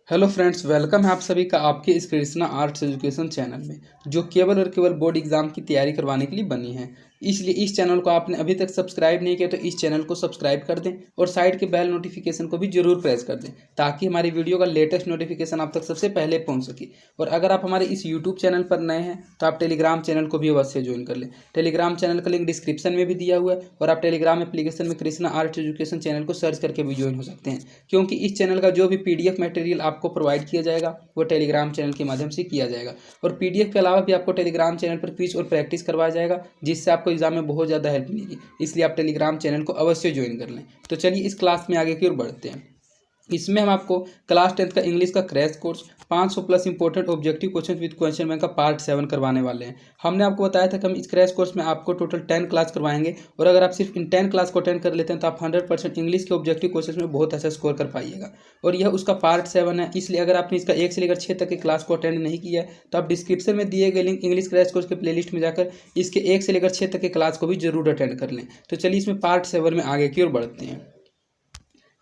Hello friends, welcome है आप सभी का आपके इस कृष्णा आर्ट्स एजुकेशन चैनल में, जो केवल और केवल बोर्ड एग्जाम की तैयारी करवाने के लिए बनी है। इसलिए इस चैनल को आपने अभी तक सब्सक्राइब नहीं किया तो इस चैनल को सब्सक्राइब कर दें और साइड के बेल नोटिफिकेशन को भी जरूर प्रेस कर दें, ताकि हमारी वीडियो का लेटेस्ट नोटिफिकेशन आप तक सबसे पहले पहुंच सके। और अगर आप हमारे इस यूट्यूब चैनल पर नए हैं तो आप टेलीग्राम चैनल को भी अवश्य ज्वाइन कर लें। टेलीग्राम चैनल का लिंक डिस्क्रिप्शन में भी दिया हुआ है और आप टेलीग्राम एप्लीकेशन में कृष्णा आर्ट्स एजुकेशन चैनल को सर्च करके भी ज्वाइन हो सकते हैं, क्योंकि इस चैनल का जो भी PDF मटेरियल आपको प्रोवाइड किया जाएगा वो टेलीग्राम चैनल के माध्यम से किया जाएगा। और PDF के अलावा भी आपको टेलीग्राम चैनल पर क्विज और प्रैक्टिस करवाया जाएगा, जिससे आपको एग्जाम में बहुत ज़्यादा हेल्प मिलेगी। इसलिए आप टेलीग्राम चैनल को अवश्य ज्वाइन कर लें। तो चलिए इस क्लास में आगे की ओर बढ़ते हैं। इसमें हम आपको क्लास 10th का इंग्लिश का crash course 500 plus important objective question with question bank का पार्ट 7 करवाने वाले हैं। हमने आपको बताया था कि हम इस क्रैश कोर्स में आपको टोटल 10 क्लास करवाएंगे, और अगर आप सिर्फ इन 10 क्लास को अटेंड कर लेते हैं तो आप 100% इंग्लिश के ऑब्जेक्टिव क्वेश्चन में बहुत अच्छा स्कोर कर पाइएगा। और यह उसका पार्ट 7 है, इसलिए अगर आपने इसका 1 से लेकर 6 तक के क्लास को अटेंड नहीं किया है तो आप डिस्क्रिप्शन में दिए गए लिंक इंग्लिश क्रैश कोर्स के प्लेलिस्ट में जाकर इसके 1 से लेकर 6 तक के क्लास को भी जरूर अटेंड कर लें। तो चलिए इसमें पार्ट 7 में आगे की ओर बढ़ते हैं।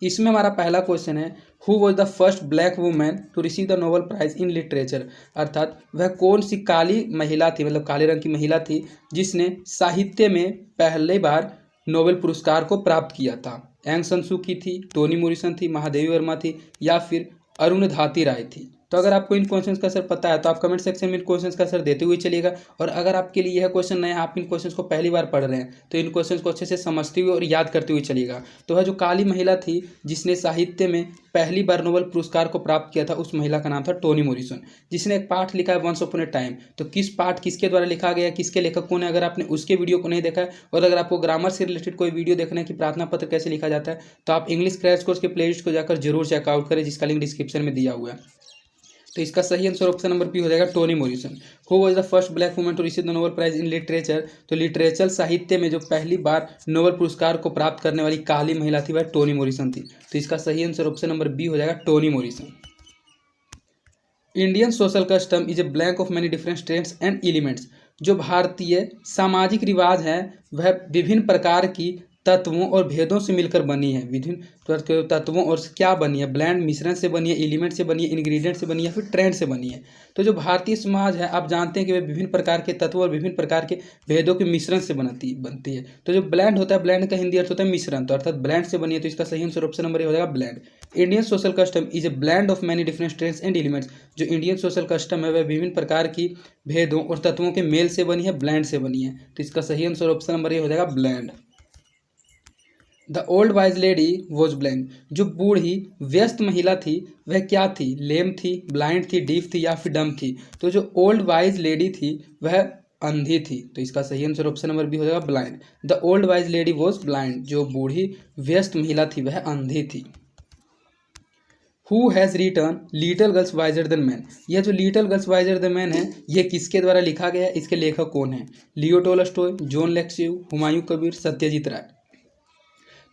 इसमें हमारा पहला क्वेश्चन है, who was the first black women to receive the Nobel prize in literature. अर्थात वह कौन सी काली महिला थी, मतलब काले रंग की महिला थी, जिसने साहित्य में पहली बार नोबेल पुरस्कार को प्राप्त किया था। एंग सन सू की थी, टोनी मॉरिसन थी, महादेवी वर्मा थी, या फिर अरुणधाती राय थी। तो अगर आपको इन क्वेश्चंस का आंसर पता है तो आप कमेंट सेक्शन में इन क्वेश्चंस का आंसर देते हुए चलिएगा। और अगर आपके लिए यह क्वेश्चन नया, आप इन क्वेश्चंस को पहली बार पढ़ रहे हैं तो इन क्वेश्चंस को अच्छे से समझते हुए और याद करते हुए चलिएगा। तो वह जो काली महिला थी जिसने साहित्य में पहली बार नोबेल पुरस्कार को प्राप्त किया था, उस महिला का नाम था टोनी मॉरिसन, जिसने एक पाठ लिखा है वंस अपॉन ए टाइम। तो किस पाठ किसके द्वारा लिखा गया, किसके लेखक कौन है, अगर आपने उसके वीडियो को नहीं देखा है और अगर आपको ग्रामर से रिलेटेड कोई वीडियो देखना है कि प्रार्थना पत्र कैसे लिखा जाता है, तो आप इंग्लिश क्रैश कोर्स के प्लेलिस्ट को जाकर जरूर चेकआउट करें, जिसका लिंक डिस्क्रिप्शन में दिया हुआ है। तो इसका सही आंसर ऑप्शन नंबर बी हो जाएगा, Toni Morrison. Who was the first black woman to receive the Nobel prize in literature. तो लिटरेचर साहित्य में जो पहली बार नोबेल पुरस्कार को प्राप्त करने वाली काली महिला थी वह टोनी मॉरिसन थी। तो इसका सही आंसर ऑप्शन नंबर बी हो जाएगा, Toni Morrison. Indian social custom is a blank of many different strengths and elements. जो भारतीय सामाजिक रिवाज है वह विभिन्न प्रकार की तत्वों और भेदों से मिलकर बनी है। विभिन्न तत्वों और क्या बनी है, ब्लैंड मिश्रण से बनी है, एलिमेंट से बनी है, इंग्रेडिएंट से बनी है, फिर ट्रेंड से बनी है। तो जो भारतीय समाज है आप जानते हैं कि वह विभिन्न प्रकार के तत्वों और विभिन्न प्रकार के भेदों के मिश्रण से बनती है। तो जो ब्लैंड होता है, ब्लैंड का हिंदी अर्थ होता है मिश्रण, तो अर्थात ब्लैंड से बनी है। तो इसका सही आंसर ऑप्शन नंबर ए हो जाएगा, blend. Indian social custom is a blend of many different strengths and elements. जो इंडियन सोशल कस्टम है वह विभिन्न प्रकार की भेदों और तत्वों के मेल से बनी है, ब्लैंड से बनी है। तो इसका सही आंसर ऑप्शन नंबर ए हो जाएगा, blend. The old wise lady was blank. जो बूढ़ी व्यस्त महिला थी वह क्या थी, लेम थी, ब्लाइंड थी, डीफ थी, या फिर डम थी। तो जो ओल्ड वाइज लेडी थी वह अंधी थी। तो इसका सही आंसर ऑप्शन नंबर बी हो जाएगा, blind. The old wise lady was blind. जो बूढ़ी व्यस्त महिला थी वह अंधी थी। Who has written little girls wiser than man. यह जो little girls wiser than man है यह किसके द्वारा लिखा गया है, इसके लेखक कौन है। लियो टोल्स्टॉय, जॉन लेक्सिव, हुमायूं कबीर, सत्यजीत राय।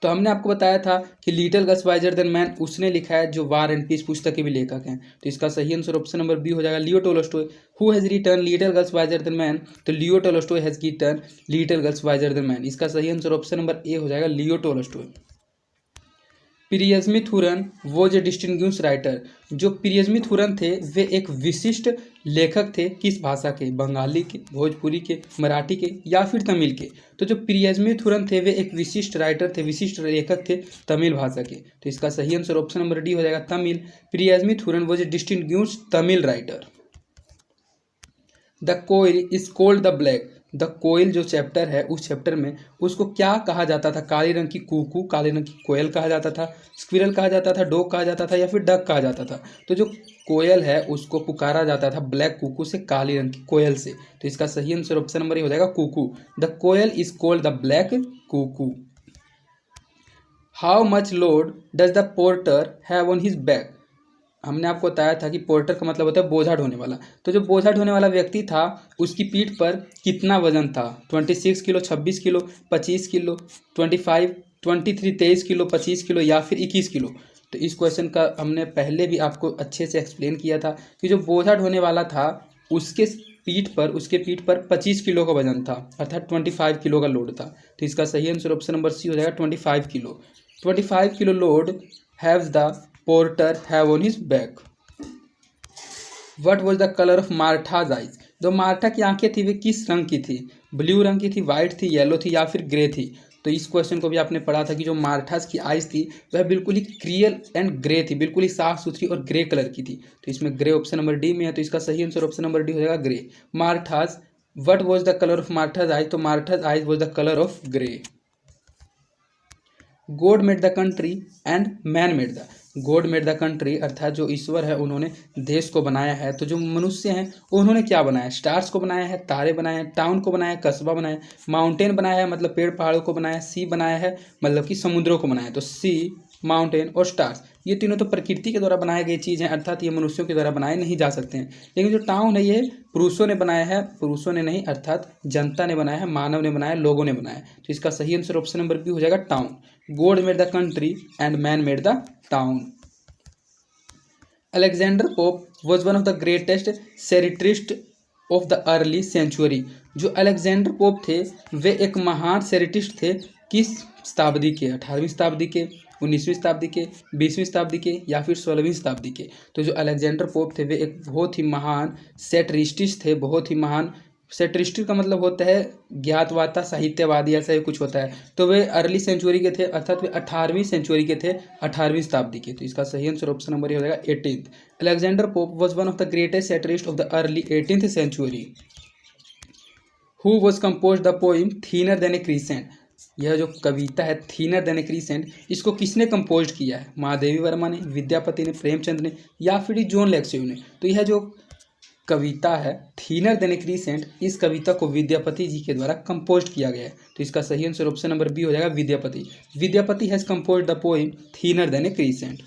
तो हमने आपको बताया था कि little girls wiser than man उसने लिखा है, जो वार एंड पीस पुस्तक के भी लेखक हैं। तो इसका सही आंसर ऑप्शन नंबर बी हो जाएगा, Leo Tolstoy. Who has written little girls wiser than man. तो Leo Tolstoy has written little girls wiser than man. इसका सही आंसर ऑप्शन नंबर ए हो जाएगा, लियो टोल्स्टॉय। प्रियजमी-थुरन वॉज ए डिस्टिंग्विश्ड राइटर। जो प्रियजमी-थुरन थे वे एक विशिष्ट लेखक थे, किस भाषा के, बंगाली के, भोजपुरी के, मराठी के, या फिर तमिल के। तो जो प्रियजमी-थुरन थे वे एक विशिष्ट राइटर थे, विशिष्ट लेखक थे तमिल भाषा के। तो इसका सही आंसर ऑप्शन नंबर डी हो जाएगा, तमिल। प्रियजमी-थुरन was a distinguished Tamil writer. The koel is called the black. The koel जो चैप्टर है उस चैप्टर में उसको क्या कहा जाता था, काले रंग की कूकू, काले रंग की कोयल कहा जाता था, स्क्विरल कहा जाता था, डॉग कहा जाता था, या फिर डक कहा जाता था। तो जो कोयल है उसको पुकारा जाता था ब्लैक कूकू से, काली रंग की कोयल से। तो इसका सही आंसर ऑप्शन नंबर ए हो जाएगा, cuckoo. The koel is called the black cuckoo. How much load does the porter have on his back. हमने आपको बताया था कि पोर्टर का मतलब होता है बोझा ढोने वाला। तो जो बोझा ढोने वाला व्यक्ति था उसकी पीठ पर कितना वजन था, 26 kilo, 26 kilo, 25 kilo, 25, 23, 23 kilo, 25 kilo, या फिर 21 किलो। तो इस क्वेश्चन का हमने पहले भी आपको अच्छे से एक्सप्लेन किया था कि जो बोझा ढोने वाला था उसके पीठ पर 25 किलो का वजन था, अर्थात 25 किलो का लोड था। तो इसका सही आंसर ऑप्शन नंबर सी हो जाएगा, 25 kilo. 25 kilo load haves the porter have on his back. What was the colour of Martha's eyes, जो मार्था की आंखें थी वे किस रंग की थी, ब्लू रंग की थी, वाइट थी, येलो थी या फिर ग्रे थी। तो इस क्वेश्चन को भी आपने पढ़ा था कि जो मार्थास की आइज थी वह बिल्कुल ही क्लियर एंड ग्रे थी, बिल्कुल ही साफ सुथरी और ग्रे कलर की थी। तो इसमें ग्रे ऑप्शन नंबर डी में है, तो इसका सही आंसर ऑप्शन नंबर डी हो जाएगा grey. Martha's, what was the colour of Martha's eyes, तो Martha's eyes was the colour of grey. God made the country and man made the, God made the country अर्थात जो ईश्वर है उन्होंने देश को बनाया है, तो जो मनुष्य हैं उन्होंने क्या बनाया, स्टार्स को बनाया है, तारे बनाए हैं, टाउन को बनाया है, कस्बा बनाया है, माउंटेन बनाया है मतलब पेड़ पहाड़ों को बनाया है, सी बनाया है मतलब कि समुद्रों को बनाया है। तो सी, माउंटेन और स्टार्स ये तीनों तो प्रकृति के द्वारा बनाई गई चीज़ हैं, अर्थात ये मनुष्यों के द्वारा बनाए नहीं जा सकते हैं। लेकिन जो टाउन है ये पुरुषों ने बनाया है, पुरुषों ने नहीं अर्थात जनता ने बनाया है, मानव ने बनाया है, लोगों ने बनाया है। तो इसका सही आंसर ऑप्शन नंबर बी हो जाएगा town. God made the country and man made the town. Alexander Pope was one of the greatest satirist of the early century, जो अलेक्जेंडर पोप थे वे एक महान सेरिटिस्ट थे किस शताब्दी के, 18वीं शताब्दी के, 19वीं शताब्दी के, 20वीं शताब्दी के या फिर 16वीं शताब्दी के। तो जो अलेक्जेंडर पोप थे वे एक बहुत ही महान सेट्रिस्टिस्ट थे, बहुत ही महान, सेट्रिस्टिस्ट का मतलब होता है ज्ञातवाता साहित्यवादी, ऐसा ही कुछ होता है। तो वे अर्ली सेंचुरी के थे अर्थात वे 18वीं सेंचुरी के थे, 18वीं शताब्दी के। तो इसका सही आंसर ऑप्शन नंबर हो जाएगा 18th। Alexander Pope was one of the greatest satirist of the early 18th century. Who was compose the poem thinner than a crescent, यह जो कविता है थीनर देन ए क्रीसेंट इसको किसने कंपोज किया है, महादेवी वर्मा ने, विद्यापति ने, प्रेमचंद ने या फिर जॉन लेक्स्यू ने। तो यह जो कविता है थीनर देन ए क्रीसेंट, इस कविता को विद्यापति जी के द्वारा कंपोज किया गया है। तो इसका सही आंसर ऑप्शन नंबर बी हो जाएगा Vidyapati. Vidyapati has compose the poem thinner than a crescent.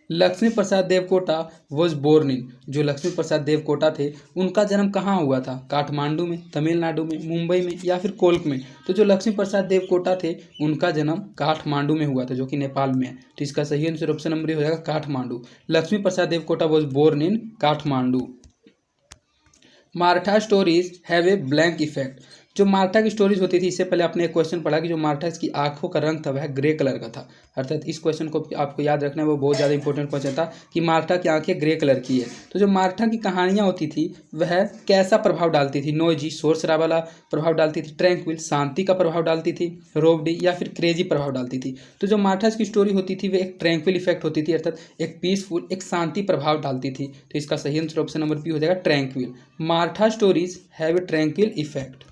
Lakshmi Prasad Devkota was born in, जो लक्ष्मी प्रसाद देवकोटा थे उनका जन्म कहाँ हुआ था, काठमांडू में, तमिलनाडु में, मुंबई में या फिर कोल्क में। तो जो लक्ष्मी प्रसाद देवकोटा थे उनका जन्म काठमांडू में हुआ था जो कि नेपाल में है। तो इसका सही आंसर ऑप्शन नंबर हो जाएगा Kathmandu. Laxmi Prasad Devkota was born in Kathmandu. Martha stories have a blank effect, जो मार्था की स्टोरीज होती थी, इससे पहले आपने एक क्वेश्चन पढ़ा कि जो मार्था इसकी आंखों का रंग था वह ग्रे कलर का था, अर्थात इस क्वेश्चन को आपको याद रखना है, वो बहुत ज़्यादा इंपॉर्टेंट क्वेश्चन था कि मार्था की आंखें ग्रे कलर की है। तो जो मार्था की कहानियाँ होती थी वह कैसा प्रभाव डालती थी, नोइजी शोर शराबा वाला प्रभाव डालती थी, ट्रैंक्विल शांति का प्रभाव डालती थी, रोबडी या फिर क्रेजी प्रभाव डालती थी। तो जो मार्था की स्टोरी होती थी वह एक ट्रैंक्विल इफेक्ट होती थी, अर्थात एक पीसफुल, एक शांति प्रभाव डालती थी। तो इसका सही आंसर ऑप्शन नंबर बी हो जाएगा tranquil. Martha stories have A tranquil effect.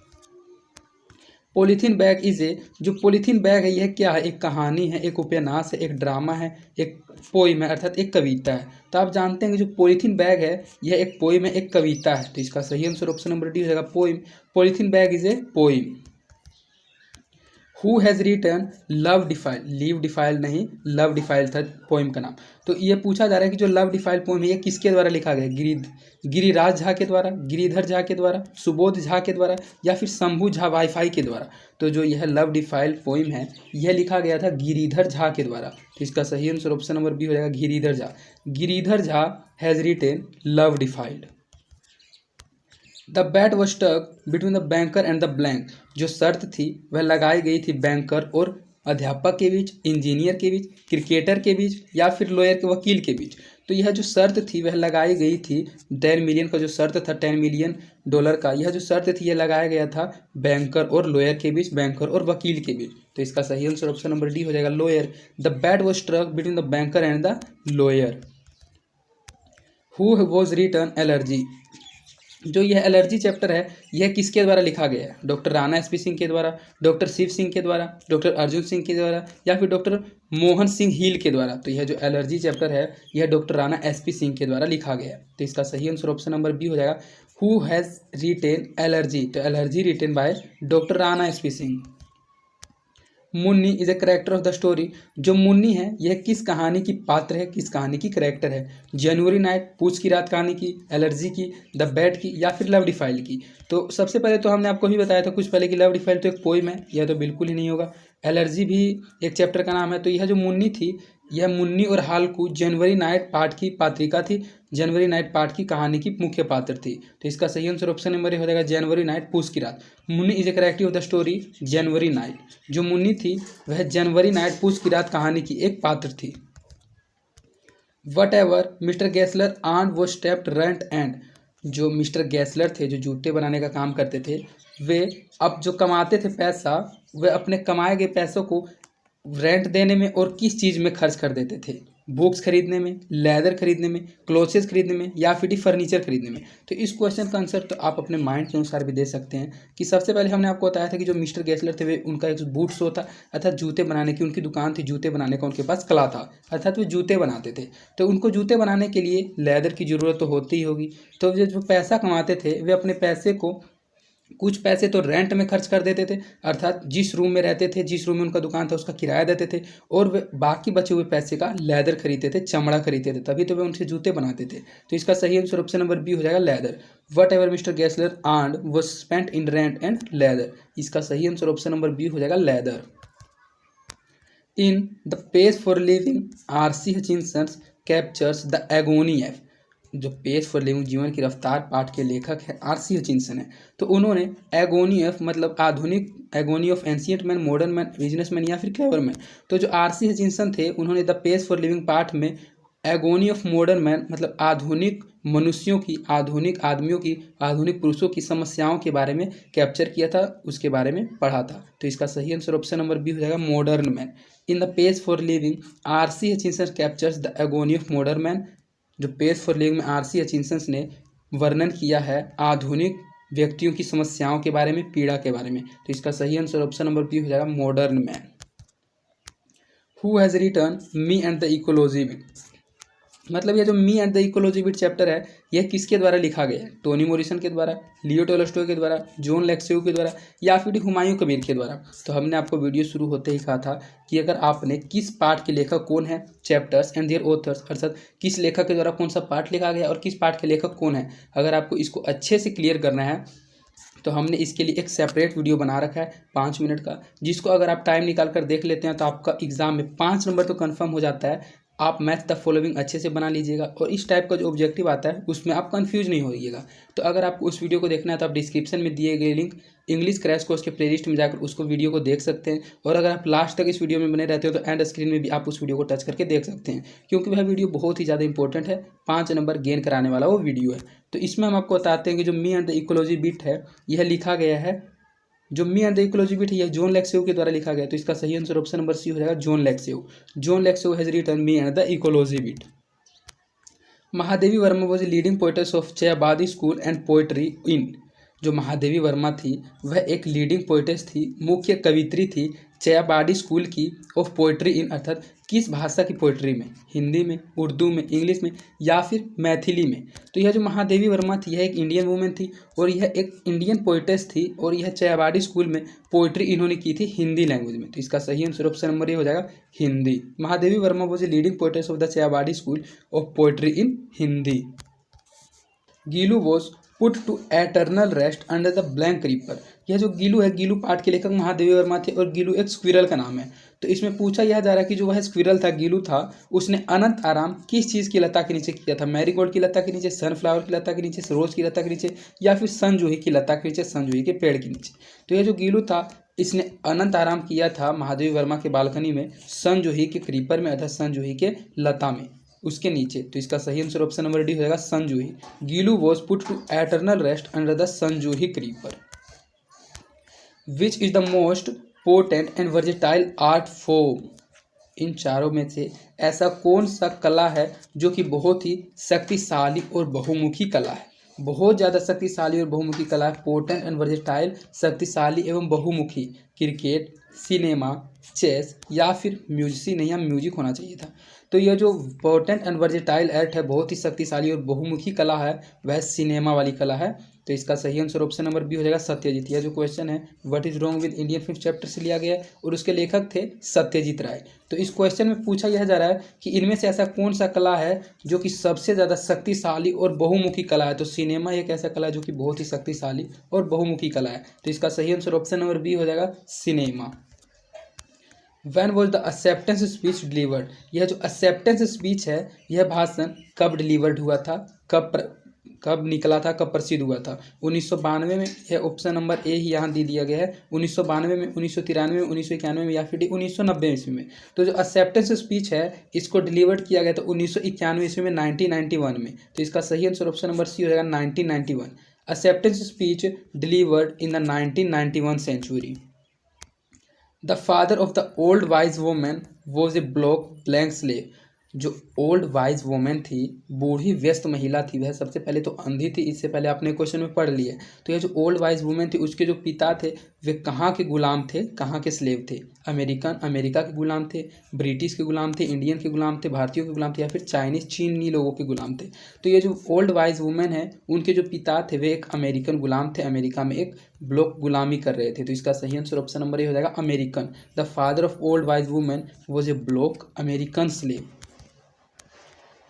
Polythene bag is ए, जो पॉलीथीन बैग है यह क्या है, एक कहानी है, एक उपन्यास है, एक ड्रामा है, एक पोइम है अर्थात एक कविता है। तो आप जानते हैं कि जो पॉलीथीन बैग है यह एक पोइम है, एक कविता है। तो इसका सही आंसर ऑप्शन नंबर डी हो जाएगा poem. Polythene bag is a poem. Who has written love defile, leave defile नहीं, लव डिफाइल था पोइम का नाम। तो ये पूछा जा रहा है कि जो लव डिफाइल पोइम है ये किसके द्वारा लिखा गया, गिरिराज झा के द्वारा, गिरिधर झा के द्वारा, सुबोध झा के द्वारा या फिर शंभू झा वाईफाई के द्वारा। तो जो यह लव डिफाइल पोइम है यह लिखा गया था गिरिधर झा के द्वारा। तो इसका सही आंसर ऑप्शन नंबर बी हो जाएगा Giridhar Jha. Giridhar Jha has written love defiled. The bet was stuck between the banker and the blank, जो शर्त थी वह लगाई गई थी बैंकर और अध्यापक के बीच, इंजीनियर के बीच, क्रिकेटर के बीच या फिर लॉयर के वकील के बीच। तो यह जो शर्त थी वह लगाई गई थी 10 मिलियन का जो शर्त था, $10 मिलियन का, यह जो शर्त थी यह लगाया गया था बैंकर और लॉयर के बीच, बैंकर और वकील के बीच। तो इसका सही आंसर ऑप्शन नंबर डी हो जाएगा lawyer. The bet was struck between the banker and the lawyer. Who was written allergy, जो यह एलर्जी चैप्टर है यह किसके द्वारा लिखा गया है, डॉक्टर राणा एसपी सिंह के द्वारा, डॉक्टर शिव सिंह के द्वारा, डॉक्टर अर्जुन सिंह के द्वारा या फिर डॉक्टर मोहन सिंह हील के द्वारा। तो यह जो एलर्जी चैप्टर है यह डॉक्टर राणा एसपी सिंह के द्वारा लिखा गया है। तो इसका सही आंसर ऑप्शन नंबर बी हो जाएगा हु हैज़ रिटेन एलर्जी। तो allergy written by doctor Rana SP Singh. Munni is a character of the story, जो मुन्नी है यह किस कहानी की पात्र है, किस कहानी की करेक्टर है, जनवरी नाइट, पूछ की रात कहानी की, एलर्जी की, द बैट की या फिर लव डिफाइल की। तो सबसे पहले तो हमने आपको भी बताया था कुछ पहले कि लव डिफाइल तो एक पोइम है, यह तो बिल्कुल ही नहीं होगा। एलर्जी भी एक चैप्टर का नाम है। तो यह जो मुन्नी थी यह मुन्नी और हालकू जनवरी नाइट पार्ट की पात्रिका थी, जनवरी नाइट पार्ट की कहानी की मुख्य पात्र थी। तो इसका सही आंसर ऑप्शन नंबर हो जाएगा जनवरी नाइट, पूछ की रात। Munni is a character of the story January night, जो मुन्नी थी वह जनवरी नाइट, पूछ की रात कहानी की एक पात्र थी। वट एवर मिस्टर गैसलर अर्न वो स्टेप्ड रेंट एंड, जो मिस्टर गैसलर थे जो जूते बनाने का काम करते थे, वे अब जो कमाते थे पैसा, वे अपने कमाए गए पैसों को रेंट देने में और किस चीज़ में खर्च कर देते थे? बुक्स खरीदने में, लेदर खरीदने में, क्लोथ्स खरीदने में, या फिर फर्नीचर खरीदने में। तो इस क्वेश्चन का आंसर तो आप अपने माइंड के अनुसार भी दे सकते हैं कि सबसे पहले हमने आपको बताया था कि जो मिस्टर गैसलर थे वे उनका एक बूट शो था, अर्थात जूते बनाने की उनकी दुकान थी, जूते बनाने का उनके पास कला था, अर्थात वे जूते बनाते थे। तो उनको जूते बनाने के लिए लेदर की ज़रूरत तो होती ही होगी। तो जो पैसा कमाते थे वे अपने पैसे को, कुछ पैसे तो रेंट में खर्च कर देते थे, अर्थात जिस रूम में रहते थे, जिस रूम में उनका दुकान था उसका किराया देते थे, और वे बाकी बचे हुए पैसे का लेदर खरीदते थे, चमड़ा खरीदते थे, तभी तो वे उनसे जूते बनाते थे। तो इसका सही आंसर ऑप्शन नंबर बी हो जाएगा leather. Whatever mister Gessler earned was spent in rent and leather, इसका सही आंसर ऑप्शन नंबर बी हो जाएगा leather. In the page for living R C. Hutchinson captures the agony of, जो page for living जीवन की रफ्तार पाठ के लेखक है आर.सी. हचिंसन है। तो उन्होंने एगोनी ऑफ मतलब आधुनिक, agony of ancient man, modern man, businessman या फिर क्लेवर मैन। तो जो आर.सी. हचिंसन थे उन्होंने द पेज फॉर लिविंग पाठ में एगोनी ऑफ मॉडर्न मैन मतलब आधुनिक मनुष्यों की, आधुनिक आदमियों की, आधुनिक पुरुषों की समस्याओं के बारे में कैप्चर किया था, उसके बारे में पढ़ा था। तो इसका सही आंसर ऑप्शन नंबर बी हो जाएगा modern man. In the page for living R C. Hutchinson captures the agony of modern man, जो पेज फॉर लिविंग में आर.सी. हचिंसन ने वर्णन किया है आधुनिक व्यक्तियों की समस्याओं के बारे में, पीड़ा के बारे में। तो इसका सही आंसर ऑप्शन नंबर बी हो जाएगा modern man. Who has written me and the ecology bit, मतलब ये जो me and the ecology bit chapter है यह किसके द्वारा लिखा गया है? टोनी मॉरिसन के द्वारा, लियो टोल्स्टॉय के द्वारा, जॉन लेक्सेव के द्वारा, या फिर हुमायूं कबीर के द्वारा। तो हमने आपको वीडियो शुरू होते ही कहा था कि अगर आपने किस पाठ के लेखक कौन है, चैप्टर्स एंड देयर ऑथर्स, अर्थात किस लेखक के द्वारा कौन सा पाठ लिखा गया और किस पाठ के लेखक कौन है, अगर आपको इसको अच्छे से क्लियर करना है तो हमने इसके लिए एक सेपरेट वीडियो बना रखा है 5 मिनट का, जिसको अगर आप टाइम निकाल कर देख लेते हैं तो आपका एग्जाम में 5 नंबर तो कंफर्म हो जाता है। आप मैथ द फॉलोइंग अच्छे से बना लीजिएगा और इस टाइप का जो ऑब्जेक्टिव आता है उसमें आप कंफ्यूज नहीं होइएगा। तो अगर आपको उस वीडियो को देखना है तो आप डिस्क्रिप्शन में दिए गए लिंक इंग्लिश क्रैश कोर्स के प्लेलिस्ट में जाकर उसको वीडियो को देख सकते हैं, और अगर आप लास्ट तक इस वीडियो में बने रहते हो तो एंड स्क्रीन में भी आप उस वीडियो को टच करके देख सकते हैं, क्योंकि वह वीडियो बहुत ही ज़्यादा इंपॉर्टेंट है, 5 नंबर गेन कराने वाला वो वीडियो है। तो इसमें हम आपको बताते हैं कि जो me and the ecology bit है यह लिखा गया है, जो me and the ecology bit है यह जॉन लेक्सेव के द्वारा लिखा गया। तो इसका सही आंसर ऑप्शन नंबर सी हो जाएगा John Lexsev. John Lexsev has written me and the ecology bit. Mahadevi Varma was leading poets of Chhayavadi school and poetry in, जो महादेवी वर्मा थी वह एक लीडिंग पोएटेस थी, मुख्य कवित्री थी चयाबादी स्कूल की, ऑफ पोएट्री इन अर्थात किस भाषा की पोएट्री में, हिंदी में, उर्दू में, इंग्लिश में, या फिर मैथिली में। तो यह जो महादेवी वर्मा थी यह एक इंडियन वुमेन थी और यह एक इंडियन पोएटेस थी, और यह चयाबादी स्कूल में पोएट्री इन्होंने की थी हिंदी लैंग्वेज में। तो इसका सही आंसर ऑप्शन नंबर ये हो जाएगा Hindi. Mahadevi Varma was a leading poetess of the Chhayavadi school of poetry in Hindi. Gillu was put to eternal rest under the blank reaper, यह जो गीलू है, गीलू पाठ के लेखक महादेवी वर्मा थे और गीलू एक स्क्विरल का नाम है। तो इसमें पूछा यह जा रहा है कि जो वह स्क्विरल था, गीलू था, उसने अनंत आराम किस चीज़ की लता के नीचे किया था? मैरीगोल्ड की लता के नीचे, सनफ्लावर की लता के नीचे, रोज की लता के नीचे, या फिर संजूही की लता के नीचे, संजूही के पेड़ के नीचे। तो यह जो गीलू था इसने अनंत आराम किया था महादेवी वर्मा के बालकनी में, संजूही के क्रीपर में अर्थात संजूही के लता में, उसके नीचे। तो इसका सही आंसर ऑप्शन नंबर डी हो जाएगा Sanjuhi. Gillu was put to eternal rest under the Sanjuhi creeper. Which is the most potent and versatile art form, इन चारों में से ऐसा कौन सा कला है जो कि बहुत ही शक्तिशाली और बहुमुखी कला है? बहुत ज़्यादा शक्तिशाली और बहुमुखी कला है, पोटेंट एंड वर्जेटाइल, शक्तिशाली एवं बहुमुखी। क्रिकेट, सिनेमा, चेस, या फिर म्यूजिक, नहीं, यहाँ म्यूजिक होना चाहिए था। तो यह जो पोटेंट एंड वर्जेटाइल आर्ट है, बहुत ही शक्तिशाली और बहुमुखी कला है, वह सिनेमा वाली कला है। तो इसका सही आंसर ऑप्शन नंबर बी हो जाएगा सत्यजीत। यह जो क्वेश्चन है what is wrong with Indian film chapter से लिया गया है और उसके लेखक थे सत्यजीत राय। तो इस क्वेश्चन में पूछा यह जा रहा है कि इनमें से ऐसा कौन सा कला है जो कि सबसे ज़्यादा शक्तिशाली और बहुमुखी कला है? तो सिनेमा एक ऐसा कला है जो कि बहुत ही शक्तिशाली और बहुमुखी कला है। तो इसका सही आंसर ऑप्शन नंबर बी हो जाएगा cinema. When was the acceptance speech delivered, यह जो acceptance speech है यह भाषण कब डिलीवर्ड हुआ था, कब कब निकला था, कब प्रसिद्ध हुआ था? 1992 में। यह ऑप्शन नंबर ए ही यहाँ दे दिया गया है। 1992 में, 1993 में, 1991 में या फिर 1990 ईस्वी में। तो जो एक्सेप्टेंस स्पीच है इसको डिलीवर्ड किया गया था 1991 ईस्वी में, 1991 में। तो इसका सही आंसर ऑप्शन नंबर सी हो जाएगा 1991। Acceptance speech delivered in the 1991 century. The father of the old wise woman was a blank slave. जो ओल्ड वाइज वुमेन थी, बूढ़ी व्यस्त महिला थी, वह सबसे पहले तो अंधी थी। इससे पहले आपने क्वेश्चन में पढ़ लिया। तो यह जो ओल्ड वाइज वुमेन थी उसके जो पिता थे वे कहाँ के गुलाम थे, कहाँ के स्लेव थे? अमेरिका के गुलाम थे, ब्रिटिश के गुलाम थे, इंडियन के गुलाम थे, भारतीयों के गुलाम थे, या फिर चाइनीज चीनी लोगों के गुलाम थे? तो ये जो ओल्ड वाइज वुमेन है उनके जो पिता थे वे एक अमेरिकन गुलाम थे, अमेरिका में एक ब्लॉक गुलामी कर रहे थे। तो इसका सही आंसर ऑप्शन नंबर ए हो जाएगा American. The father of old wise women was a block American slave.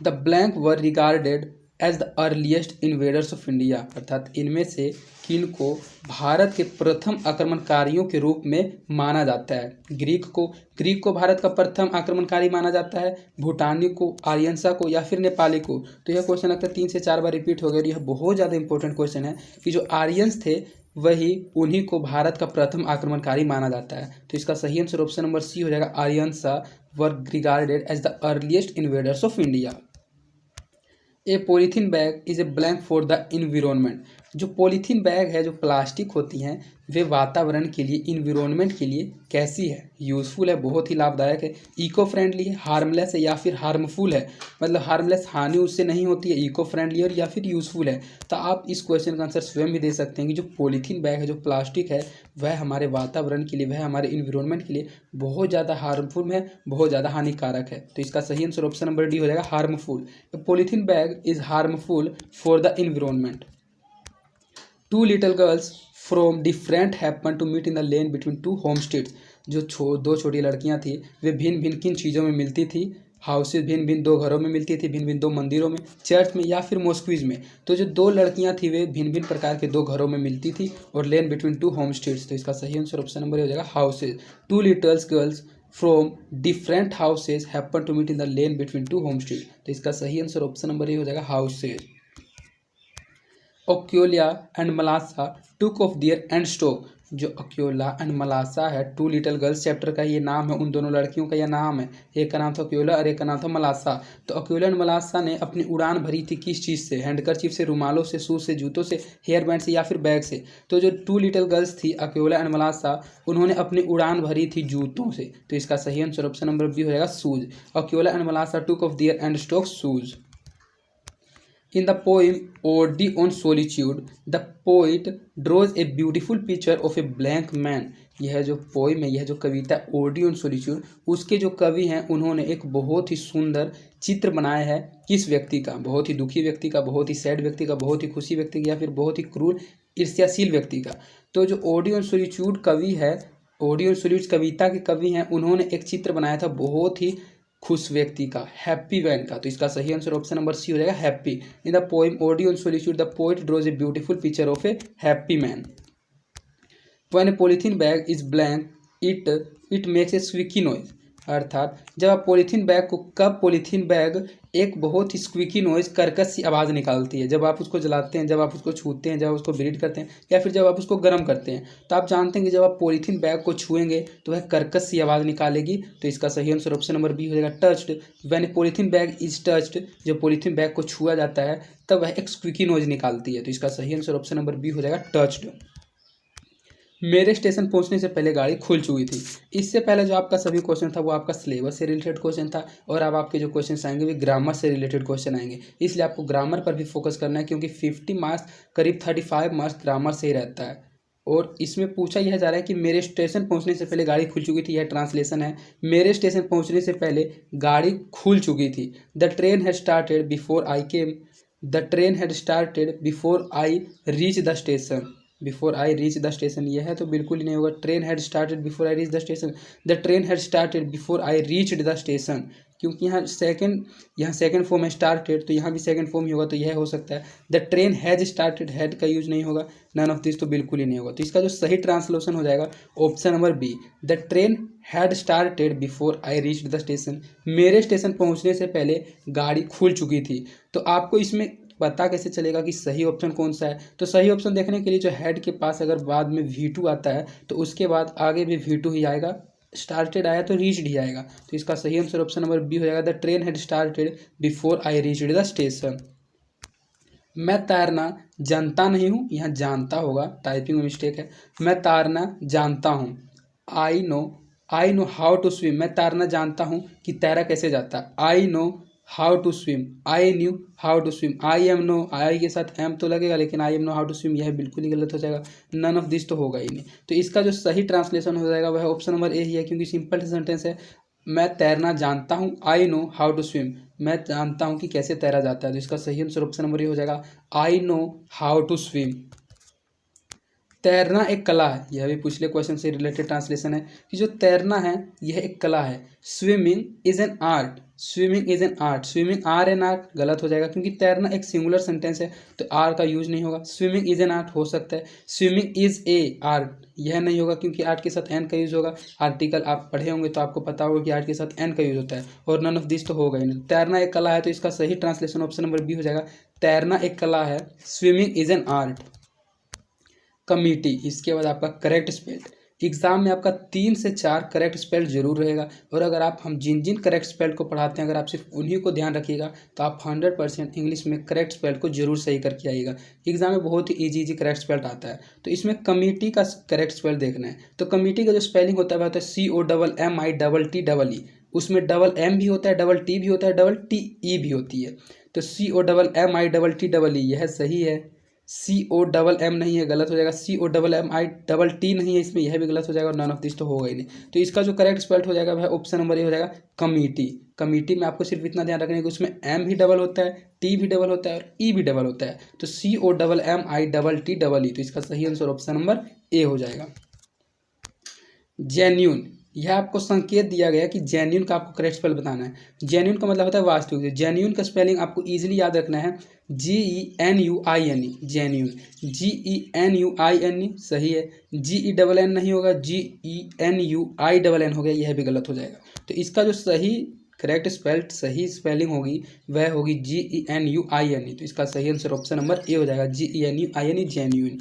The blank were regarded as the earliest invaders of India. अर्थात इनमें से किन को भारत के प्रथम आक्रमणकारियों के रूप में माना जाता है? ग्रीक को भारत का प्रथम आक्रमणकारी माना जाता है, भूटानी को, आर्यंसा को, या फिर नेपाली को? तो यह क्वेश्चन लगता है 3 से 4 बार रिपीट हो गया और यह बहुत ज़्यादा इंपॉर्टेंट क्वेश्चन है कि जो आर्यंस थे वही उन्हीं को भारत का प्रथम आक्रमणकारी माना जाता है। तो इसका सही आंसर ऑप्शन नंबर सी हो जाएगा Aryans were regarded as the earliest invaders of India. A polythene bag is a blank for the environment. जो पॉलीथीन बैग है, जो प्लास्टिक होती हैं, वे वातावरण के लिए, इन्विरोनमेंट के लिए कैसी है? यूज़फुल है, बहुत ही लाभदायक है, इको फ्रेंडली है, हार्मलेस है, या फिर हार्मफुल है? मतलब हार्मलेस, हानि उससे नहीं होती है, इको फ्रेंडली और या फिर यूज़फुल है? तो आप इस क्वेश्चन का आंसर स्वयं भी दे सकते हैं कि जो पॉलीथीन बैग है, जो प्लास्टिक है, वह हमारे वातावरण के लिए, वह हमारे इन्विरोनमेंट के लिए बहुत ज़्यादा हार्मफुल है, बहुत ज़्यादा हानिकारक है। तो इसका सही आंसर ऑप्शन नंबर डी हो जाएगा harmful. Polythene bag is harmful for the environment. Two little girls from different happened to meet in the lane between two homesteads। जो दो छोटी लड़कियां थी वे भिन्न भिन्न किन चीज़ों में मिलती थी? हाउसेज, भिन्न भिन्न 2 घरों में मिलती थी, भिन्न भिन्न 2 मंदिरों में, चर्च में, या फिर मॉस्क्वीज में? तो जो 2 लड़कियां थी वे भिन्न भिन्न प्रकार के 2 घरों में मिलती थी और लेन बिटवीन 2 होमस्टेड्स। तो इसका सही आंसर ऑप्शन नंबर हो जाएगा houses. 2 little girls from different houses happen to meet in the lane between 2 homestead. तो इसका सही आंसर ऑप्शन नंबर ए हो जाएगा houses. Okyola and Malasa took off their and stock. जो ओक्योला एंड मलासा है, 2 little girls chapter का ये नाम है, उन दोनों लड़कियों का यह नाम है। एक का नाम था ओक्योला और एक का नाम था मलासा। तो ओक्योला एंड मलासा ने अपनी उड़ान भरी थी किस चीज़ से? हैंडकरचीफ से, रुमालों से, शूज से, जूतों से, हेयर बैंड से, या फिर बैग से? तो जो 2 लिटल गर्ल्स थी ओक्योला एंड मलासा, उन्होंने अपनी उड़ान भरी थी जूतों से। तो इसका सही आंसर ऑप्शन नंबर बी हो जाएगा shoes. Okyola and Malasa took off their and stock shoes. In the poem Ode on Solitude, the poet draws a beautiful picture of a blank man। यह जो पोइम है, यह जो कविता OD on solitude, उसके जो कवि हैं उन्होंने एक बहुत ही सुंदर चित्र बनाया है। किस व्यक्ति का? बहुत ही दुखी व्यक्ति का, बहुत ही सैड व्यक्ति का, बहुत ही खुशी व्यक्ति का, या फिर बहुत ही क्रूर ईर्ष्याशील व्यक्ति का? तो जो ओडी ऑन सोलिट्यूड कवि है, ओडी ऑन सोलिट्यूड कविता के कवि हैं, उन्होंने एक चित्र बनाया था बहुत ही खुश व्यक्ति का, हैप्पी मैन का। तो इसका सही आंसर ऑप्शन नंबर सी हो जाएगा happy. In the poem ode on solitude the poet draws a beautiful picture of a happy man. When a polythene bag is blank it makes a squeaky noise. अर्थात जब आप polythene bag को, कब polythene bag एक बहुत ही squeaky noise, कर्कश सी आवाज़ निकालती है? जब आप उसको जलाते हैं, जब आप उसको छूते हैं, जब आप उसको ब्रीड करते हैं, या फिर जब आप उसको गर्म करते हैं? तो आप जानते हैं कि जब आप पॉलीथीन बैग को छुएंगे तो वह कर्कश सी आवाज़ निकालेगी। तो इसका सही आंसर ऑप्शन नंबर बी हो जाएगा touched. When a polythene bag is touched, जब पॉलीथीन बैग को छुआ जाता है तब वह एक स्क्वीकी नॉइज निकालती है। तो इसका सही आंसर ऑप्शन नंबर बी हो जाएगा टच्ड। मेरे स्टेशन पहुंचने से पहले गाड़ी खुल चुकी थी। इससे पहले जो आपका सभी क्वेश्चन था वो आपका सिलेबस से रिलेटेड क्वेश्चन था, और अब आपके जो क्वेश्चन आएंगे वे ग्रामर से रिलेटेड क्वेश्चन आएंगे। इसलिए आपको ग्रामर पर भी फोकस करना है, क्योंकि 50 मार्क्स, करीब 35 मार्क्स ग्रामर से ही रहता है। और इसमें पूछा यह जा रहा है कि मेरे स्टेशन पहुंचने से पहले गाड़ी खुल चुकी थी, यह ट्रांसलेशन है। मेरे स्टेशन पहुंचने से पहले गाड़ी खुल चुकी थी। The train had started before I came. The train had started before I reach the station. Before I reach the station यह है तो बिल्कुल ही नहीं होगा। Train had started before I reach the station. The train had started before I reached the station, क्योंकि यहाँ second form है started, तो यहाँ भी सेकंड फॉर्म ही होगा, तो यह हो सकता है। The train has started, had का यूज नहीं होगा। नन ऑफ दिस तो बिल्कुल ही नहीं होगा। तो इसका जो सही ट्रांसलेशन हो जाएगा option number B, the train had started before I reached the station. मेरे स्टेशन पहुँचने से पहले गाड़ी खुल चुकी थी। तो आपको इसमें पता कैसे चलेगा कि सही ऑप्शन कौन सा है? तो सही ऑप्शन देखने के लिए जो हेड के पास अगर बाद में V2 आता है तो उसके बाद आगे भी V2 ही आएगा। स्टार्टेड आया तो रीच्ड ही आएगा। तो इसका सही आंसर ऑप्शन नंबर बी हो जाएगा, the train had started before I reached the station. मैं तैरना जानता नहीं हूँ, यहाँ जानता होगा, टाइपिंग में मिस्टेक है। मैं तैरना जानता हूँ, I know how to swim. मैं तैरना जानता हूँ कि तैरा कैसे जाता है। I know how to swim, I knew how to swim. I am no, I के साथ एम तो लगेगा लेकिन I am no how to swim यह बिल्कुल ही गलत हो जाएगा। नन ऑफ दिस तो होगा ही नहीं। तो इसका जो सही ट्रांसलेशन हो जाएगा वह ऑप्शन नंबर ए ही है, क्योंकि सिंपल सेंटेंस है। मैं तैरना जानता हूँ, I know how to swim. मैं जानता हूँ कि कैसे तैरा जाता है। तो इसका सही आंसर ऑप्शन नंबर ए हो जाएगा, I know how to swim. तैरना एक कला है, यह भी पिछले क्वेश्चन से रिलेटेड ट्रांसलेशन है कि जो तैरना है यह एक कला है। Swimming is an art, swimming is an art. Swimming are an art गलत हो जाएगा, क्योंकि तैरना एक सिंगुलर सेंटेंस है तो आर का यूज नहीं होगा। स्विमिंग इज एन आर्ट हो सकता है, स्विमिंग इज ए आर्ट यह नहीं होगा, क्योंकि आर्ट के साथ एन का यूज होगा। आर्टिकल आप पढ़े होंगे तो आपको पता होगा कि आर्ट के साथ एन का यूज होता है, और नन ऑफ दिस तो होगा ही नहीं। तैरना एक कला है तो इसका सही ट्रांसलेशन ऑप्शन नंबर बी हो जाएगा, तैरना एक कला है, swimming is an art. Committee, इसके बाद आपका करेक्ट स्पेल्ड। एग्जाम में आपका 3 से 4 करेक्ट स्पेल्ड जरूर रहेगा, और अगर हम जिन जिन करेक्ट स्पेल्ड को पढ़ाते हैं अगर आप सिर्फ उन्हीं को ध्यान रखिएगा तो आप 100% इंग्लिश में करेक्ट स्पेल्ड को जरूर सही करके आइएगा। एग्जाम में बहुत ही इजी करेक्ट स्पेल्ड आता है। तो इसमें कमिटी का करेक्ट स्पेल्ड देखना है। तो कमिटी का जो स्पेलिंग होता है वह होता है COMMITTE। उसमें डबल एम भी होता है, डबल टी भी होता है, डबल TE भी होती है। तो COMMITTE यह सही है। COMM नहीं है, गलत हो जाएगा। COMMITT नहीं है इसमें, यह भी गलत हो जाएगा, और नन ऑफ दिस तो होगा ही नहीं। तो इसका जो करेक्ट स्पेल्ड हो जाएगा वह ऑप्शन नंबर ए हो जाएगा, कमिटी। कमिटी में आपको सिर्फ इतना ध्यान रखना है कि उसमें एम भी डबल होता है, टी भी डबल होता है, और ई भी डबल होता है। तो COMMITTE, तो इसका सही आंसर ऑप्शन नंबर ए हो जाएगा। जेन्यून, यह आपको संकेत दिया गया कि जेन्यून का आपको करेक्ट स्पेल बताना है। जेन्यून का मतलब होता है वास्तविक। जेन्यून का स्पेलिंग आपको इजीली याद रखना है, GENUINE, जेन्यून। GENUINE सही है। GENN नहीं होगा, GENUINN हो गया, यह भी गलत हो जाएगा। तो इसका जो सही करेक्ट स्पेल्ड सही स्पेलिंग होगी वह होगी GENUINE। तो इसका सही आंसर ऑप्शन नंबर ए हो जाएगा, GENUINE, जेन्यून।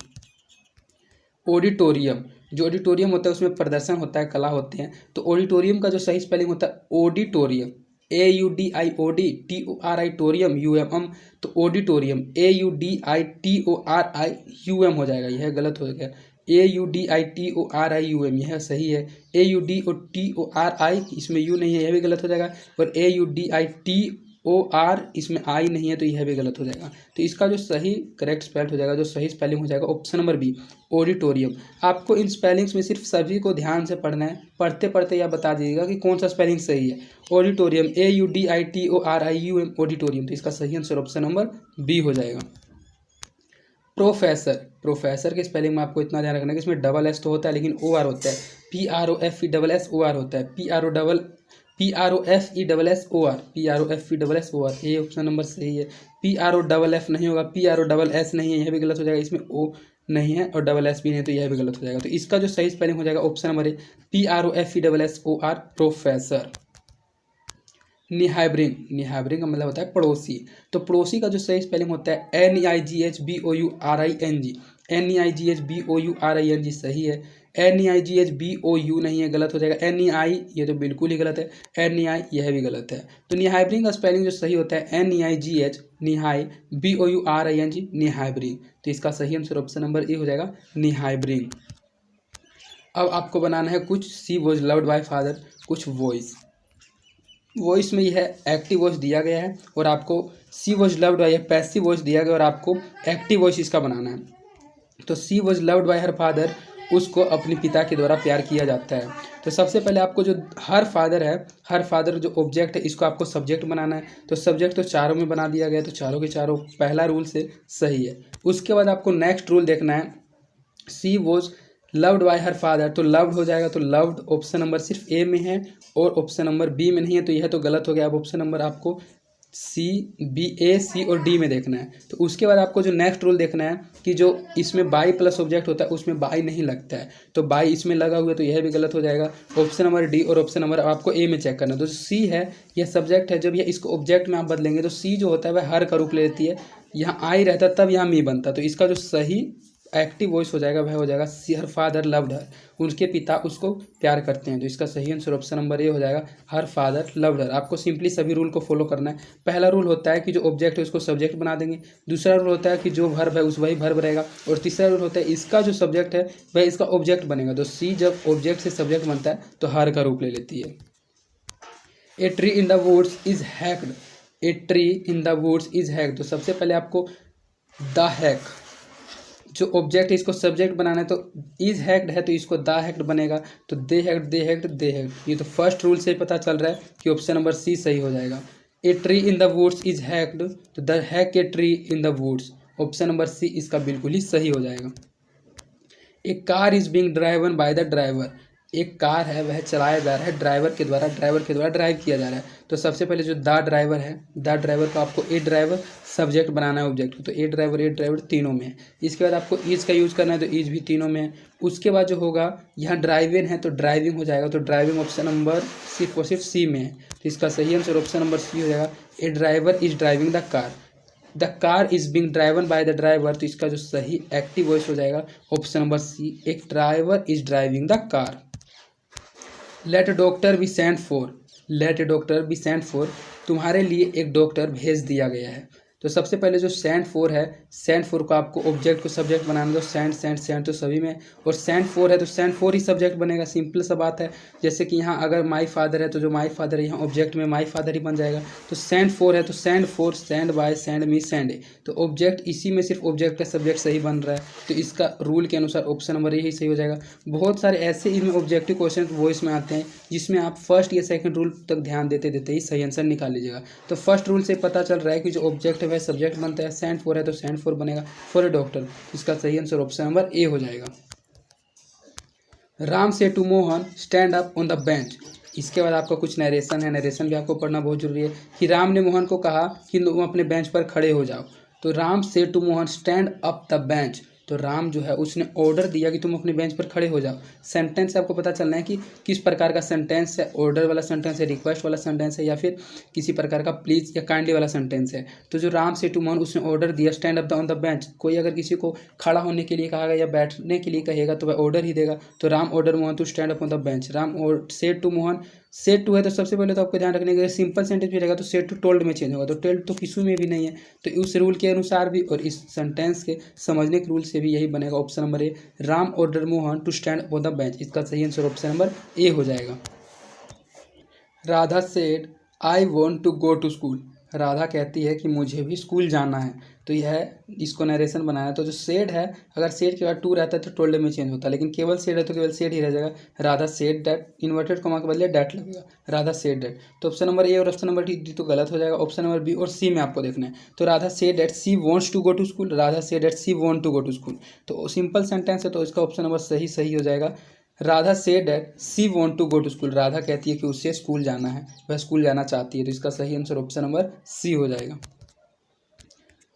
ऑडिटोरियम, जो ऑडिटोरियम होता है उसमें प्रदर्शन होता है, कला होते हैं। तो ऑडिटोरियम का जो सही स्पेलिंग होता है ऑडिटोरियम, AUDIODTORIUM UM। तो ऑडिटोरियम AUDITORIUM हो जाएगा, यह गलत हो गया। AUDITORIUM यह सही है। AUDOTORI इसमें यू नहीं है, यह भी गलत हो जाएगा। और AUDITOR इसमें आई नहीं है तो यह भी गलत हो जाएगा। तो इसका जो सही करेक्ट स्पेल्ड हो जाएगा, जो सही स्पेलिंग हो जाएगा ऑप्शन नंबर बी, ऑडिटोरियम। आपको इन स्पेलिंग्स में सिर्फ सभी को ध्यान से पढ़ना है, पढ़ते पढ़ते यह बता दीजिएगा कि कौन सा स्पेलिंग सही है। Auditorium AUDITORIUM, auditorium. तो इसका सही आंसर ऑप्शन नंबर बी हो जाएगा। प्रोफेसर, प्रोफेसर के स्पेलिंग में आपको इतना ध्यान रखना है कि इसमें डबल एस तो होता है लेकिन OR होता है। PROFESSOR होता है, PROFESSOR, PROFESSOR, ये ऑप्शन नंबर सही है। PROFF नहीं होगा, PROSS नहीं है, यह भी गलत हो जाएगा। इसमें O नहीं है और डबल एस भी नहीं है तो यह भी गलत हो जाएगा। तो इसका जो सही स्पेलिंग हो जाएगा option number A, PROFESSOR, professor. निहाइब्रिंग, निहाइब्रिंग का मतलब होता है पड़ोसी। तो पड़ोसी का जो सही स्पेलिंग होता है NEIGHBOURING, NEIGHBOURING सही है। NEIGHBOU नहीं है, गलत हो जाएगा। NEI ये तो बिल्कुल ही गलत है, NEI यह भी गलत है। तो निहाइब्रिंग का स्पेलिंग जो सही होता है NEIGH, निहाई, BOURING, निहाइब्रिंग। तो इसका सही आंसर ऑप्शन नंबर ए हो जाएगा, निहाइब्रिंग। अब आपको बनाना है कुछ she was loved by father, कुछ वॉइस। वॉइस में यह एक्टिव वॉइस दिया गया है और आपको she was loved by passive voice दिया गया और आपको एक्टिव वॉइस इसका बनाना है। तो she was loved by her father, उसको अपने पिता के द्वारा प्यार किया जाता है। तो सबसे पहले आपको जो हर फादर है, हर फादर जो ऑब्जेक्ट है इसको आपको सब्जेक्ट बनाना है। तो सब्जेक्ट तो चारों में बना दिया गया, तो चारों के चारों पहला रूल से सही है। उसके बाद आपको नेक्स्ट रूल देखना है, she was loved by her father, तो लव्ड हो जाएगा। तो लव्ड ऑप्शन नंबर सिर्फ ए में है और ऑप्शन नंबर बी में नहीं है, तो यह तो गलत हो गया। अब ऑप्शन नंबर आपको सी बी ए सी और डी में देखना है। तो उसके बाद आपको जो नेक्स्ट रूल देखना है कि जो इसमें बाई प्लस ऑब्जेक्ट होता है उसमें बाई नहीं लगता है, तो बाई इसमें लगा हुआ है तो यह भी गलत हो जाएगा। ऑप्शन नंबर डी और ऑप्शन नंबर आपको ए में चेक करना है। तो सी है यह सब्जेक्ट है, जब यह इसको ऑब्जेक्ट में आप बदलेंगे तो सी जो होता है वह हर का रूप ले लेती है, यहाँ आई रहता तब यहाँ मी बनता। तो इसका जो सही एक्टिव वॉइस हो जाएगा वह हो जाएगा सी हर फादर लव्ड हर, उनके पिता उसको प्यार करते हैं। तो इसका सही आंसर ऑप्शन नंबर ए हो जाएगा हर फादर लव्ड हर। आपको सिंपली सभी रूल को फॉलो करना है। पहला रूल होता है कि जो ऑब्जेक्ट है उसको सब्जेक्ट बना देंगे, दूसरा रूल होता है कि जो वर्ब है उस वही वर्ब रहेगा, और तीसरा रूल होता है इसका जो सब्जेक्ट है वह इसका ऑब्जेक्ट बनेगा। तो सी जब ऑब्जेक्ट से सब्जेक्ट बनता है तो हर का रूप ले लेती है। A tree in the woods is hacked, a tree in the woods is hacked. तो सबसे पहले आपको द हैक जो ऑब्जेक्ट है इसको सब्जेक्ट बनाना है, तो इज हैक्ड है तो इसको द हैक्ड बनेगा। तो दे हैक्ड दे हैक्ड दे हैक्ड, ये तो फर्स्ट रूल से पता चल रहा है कि ऑप्शन नंबर सी सही हो जाएगा। A tree in the woods is hacked, तो the hack a tree in the woods, option number C इसका बिल्कुल ही सही हो जाएगा। A car is being driven by the driver, एक कार है वह चलाया जा रहा है ड्राइवर के द्वारा ड्राइव किया जा रहा है। तो सबसे पहले जो द ड्राइवर है, द ड्राइवर को आपको ए ड्राइवर सब्जेक्ट बनाना है ऑब्जेक्ट को, तो ए ड्राइवर तीनों में है। इसके बाद आपको इज का यूज़ करना है, तो इज भी तीनों में है। उसके बाद जो होगा यहाँ ड्राइविंग है तो ड्राइविंग हो जाएगा, तो ड्राइविंग ऑप्शन नंबर सिर्फ और सिर्फ सी में है। तो इसका सही आंसर ऑप्शन नंबर सी हो जाएगा। A driver is driving the car, the car is being driven by the driver, तो इसका जो सही एक्टिव वॉइस हो जाएगा ऑप्शन नंबर सी, एक driver is driving the car. Let a doctor be sent for, let a doctor be sent for, तुम्हारे लिए एक डॉक्टर भेज दिया गया है। तो सबसे पहले जो सेंट फॉर है, सेंट फॉर को आपको ऑब्जेक्ट को सब्जेक्ट बनाना, तो सेंट तो सभी में, और सेंट फॉर है तो सेंट फॉर ही सब्जेक्ट बनेगा, सिंपल सा बात है। जैसे कि यहाँ अगर माई फादर है तो जो माई फादर है यहाँ ऑब्जेक्ट में माई फादर ही बन जाएगा। तो सेंट फॉर है तो send for, send by, send me, send a, तो ऑब्जेक्ट इसी में सिर्फ ऑब्जेक्ट का सब्जेक्ट सही बन रहा है, तो इसका रूल के अनुसार ऑप्शन नंबर यही सही हो जाएगा। बहुत सारे ऐसे इसमें ऑब्जेक्टिव क्वेश्चन वॉइस में आते हैं जिसमें आप फर्स्ट या सेकंड रूल तक ध्यान देते देते ही सही आंसर निकाल लीजिएगा। तो फर्स्ट रूल से पता चल रहा है कि जो ऑब्जेक्ट है वह सब्जेक्ट बनता है, सेंट फॉर है तो सेंट फॉर बनेगा, फॉर ए डॉक्टर, इसका सही आंसर ऑप्शन नंबर ए हो जाएगा। Ram say to Mohan stand up on the bench, इसके बाद आपका कुछ नरेशन है, नरेशन भी आपको पढ़ना बहुत जरूरी है। कि राम ने मोहन को कहा कि तुम अपने बेंच पर खड़े हो जाओ, तो Ram say to Mohan stand up the bench, तो राम जो है उसने ऑर्डर दिया कि तुम अपने बेंच पर खड़े हो जाओ। सेंटेंस से आपको पता चलना है कि किस प्रकार का सेंटेंस है, ऑर्डर वाला सेंटेंस है, रिक्वेस्ट वाला सेंटेंस है, या फिर किसी प्रकार का प्लीज या काइंडली वाला सेंटेंस है। तो जो राम से टू मोहन उसने ऑर्डर दिया stand up on the bench, कोई अगर किसी को खड़ा होने के लिए कहेगा या बैठने के लिए कहेगा तो वह ऑर्डर ही देगा। तो Ram order Mohan to stand up on the bench, Ram और said to Mohan, said to है तो सबसे पहले तो आपको ध्यान रखने के सिंपल सेंटेंस भी रहेगा तो सेड टू टोल्ड में चेंज होगा, तो टेल्ड तो किसी में भी नहीं है, तो उस रूल के अनुसार भी और इस सेंटेंस के समझने के रूल से भी यही बनेगा option number A, Ram order Mohan to stand on the bench, इसका सही आंसर ऑप्शन नंबर ए हो जाएगा। Radha said I want to go to school, Radha कहती है कि मुझे भी स्कूल जाना है, तो यह इसको नरेशन बनाया। तो जो सेड है अगर सेड के बाद टू रहता है तो टोल्ड में चेंज होता है, लेकिन केवल सेड है तो केवल सेड ही रह जाएगा। Radha said that, inverted comma के बदले डैट लगेगा, राधा सेड डैट। तो ऑप्शन नंबर ए और ऑप्शन नंबर डी तो गलत हो जाएगा, ऑप्शन नंबर बी और सी में आपको देखना है। तो Radha said that she wants to go to school, Radha said that she want to go to school, तो सिंपल सेंटेंस है तो इसका ऑप्शन नंबर सही हो जाएगा। Radha said that she want to go to school, Radha कहती है कि उसे स्कूल जाना है, वह स्कूल जाना चाहती है, तो इसका सही आंसर ऑप्शन नंबर सी हो जाएगा।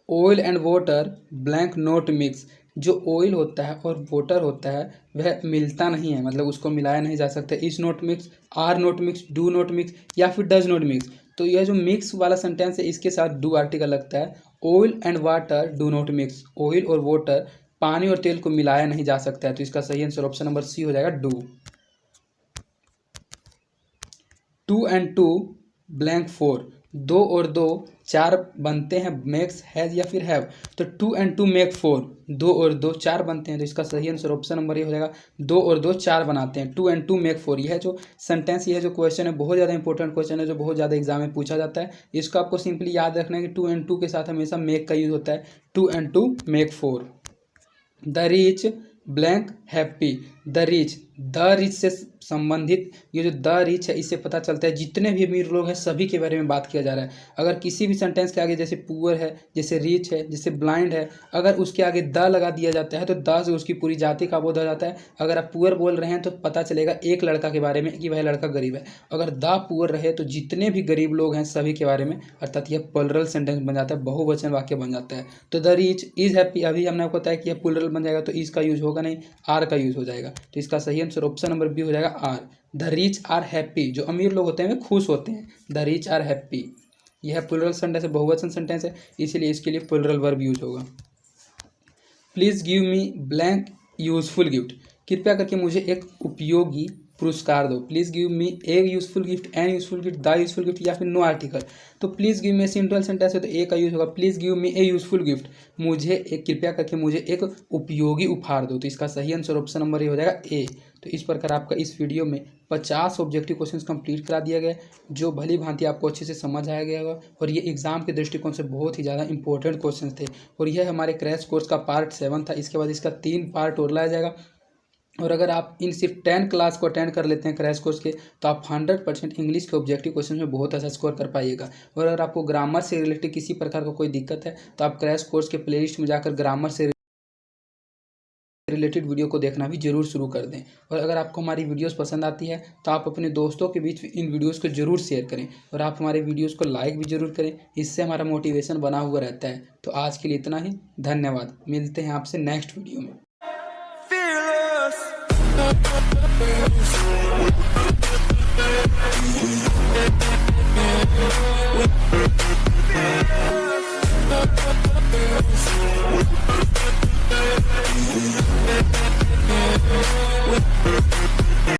Oil and water blank note mix, जो ऑयल होता है और वाटर होता है वह मिलता नहीं है, मतलब उसको मिलाया नहीं जा सकता। Is not mix, are not mix, do not mix या फिर डज नोट मिक्स, तो यह जो मिक्स वाला सेंटेंस है इसके साथ डू आर्टिकल लगता है। Oil and water do not mix, oil और वाटर पानी और तेल को मिलाया नहीं जा सकता है, तो इसका सही आंसर ऑप्शन नंबर सी हो जाएगा, do. Two and two blank four, दो और दो चार बनते हैं, मेक्स हैज या फिर हैव, तो two and two make four, दो और दो चार बनते हैं, तो इसका सही आंसर ऑप्शन नंबर ये हो जाएगा, दो और दो चार बनाते हैं, two and two make four. यह जो सेंटेंस, यह जो क्वेश्चन है बहुत ज़्यादा इंपॉर्टेंट क्वेश्चन है जो बहुत ज़्यादा एग्जाम में पूछा जाता है। इसको आपको सिंपली याद रखना है कि टू एंड टू के साथ हमेशा मेक का यूज होता है, two and two make four. The rich blank happy, the rich से संबंधित ये जो द रिच है इससे पता चलता है जितने भी अमीर लोग हैं सभी के बारे में बात किया जा रहा है। अगर किसी भी सेंटेंस के आगे जैसे पुअर है, जैसे रिच है, जैसे ब्लाइंड है, अगर उसके आगे द लगा दिया जाता है तो द से उसकी पूरी जाति का बोध हो जाता है। अगर आप पुअर बोल रहे हैं तो पता चलेगा एक लड़का के बारे में कि वह लड़का गरीब है। अगर द पुअर रहे तो जितने भी गरीब लोग हैं सभी के बारे में, अर्थात यह प्लुरल सेंटेंस बन जाता है, बहुवचन वाक्य बन जाता है। तो द रिच इज हैप्पी, अभी हमने आपको बताया कि यह प्लुरल बन जाएगा तो इज का यूज होगा नहीं, आर का यूज हो जाएगा। तो इसका सही आंसर ऑप्शन नंबर बी हो जाएगा are. The rich are happy, जो अमीर लोग होते हैं वे खुश होते हैं। द रिच आर हैप्पी, यह प्लुरल सेंटेंस है, बहुवचन सेंटेंस है, इसीलिए इसके लिए प्लुरल वर्ब यूज होगा। Please give me blank useful gift, कृपया करके मुझे एक उपयोगी पुरस्कार दो। Please give me a useful gift, an useful gift, the useful gift या फिर नो आर्टिकल। तो please give me simple sentence है तो ए का यूज होगा। Please give me a useful gift, मुझे एक, कृपया करके मुझे एक उपयोगी उपहार दो। तो इसका सही आंसर ऑप्शन नंबर ए हो जाएगा ए। तो इस प्रकार आपका इस वीडियो में 50 ऑब्जेक्टिव क्वेश्चंस कंप्लीट करा दिया गया, जो भली भांति आपको अच्छे से समझ आया गया होगा और ये एग्जाम के दृष्टिकोण से बहुत ही ज़्यादा इंपॉर्टेंट क्वेश्चंस थे। और यह हमारे क्रैश कोर्स का पार्ट 7 था। इसके बाद इसका 3 पार्ट और लाया जाएगा। और अगर आप इन सिर्फ 10 क्लास को अटेंड कर लेते हैं क्रैश कोर्स के तो आप 100% इंग्लिश के ऑब्जेक्टिव क्वेश्चन में बहुत अच्छा स्कोर कर पाइएगा। और अगर आपको ग्रामर से रिलेटेड किसी प्रकार का कोई दिक्कत है तो आप क्रैश कोर्स के प्लेलिस्ट में जाकर ग्रामर से रिलेटेड वीडियो को देखना भी जरूर शुरू कर दें। और अगर आपको हमारी वीडियोस पसंद आती है तो आप अपने दोस्तों के बीच इन वीडियोस को जरूर शेयर करें और आप हमारे वीडियोस को लाइक भी जरूर करें, इससे हमारा मोटिवेशन बना हुआ रहता है। तो आज के लिए इतना ही, धन्यवाद। मिलते हैं आपसे नेक्स्ट वीडियो में। We'll be right back.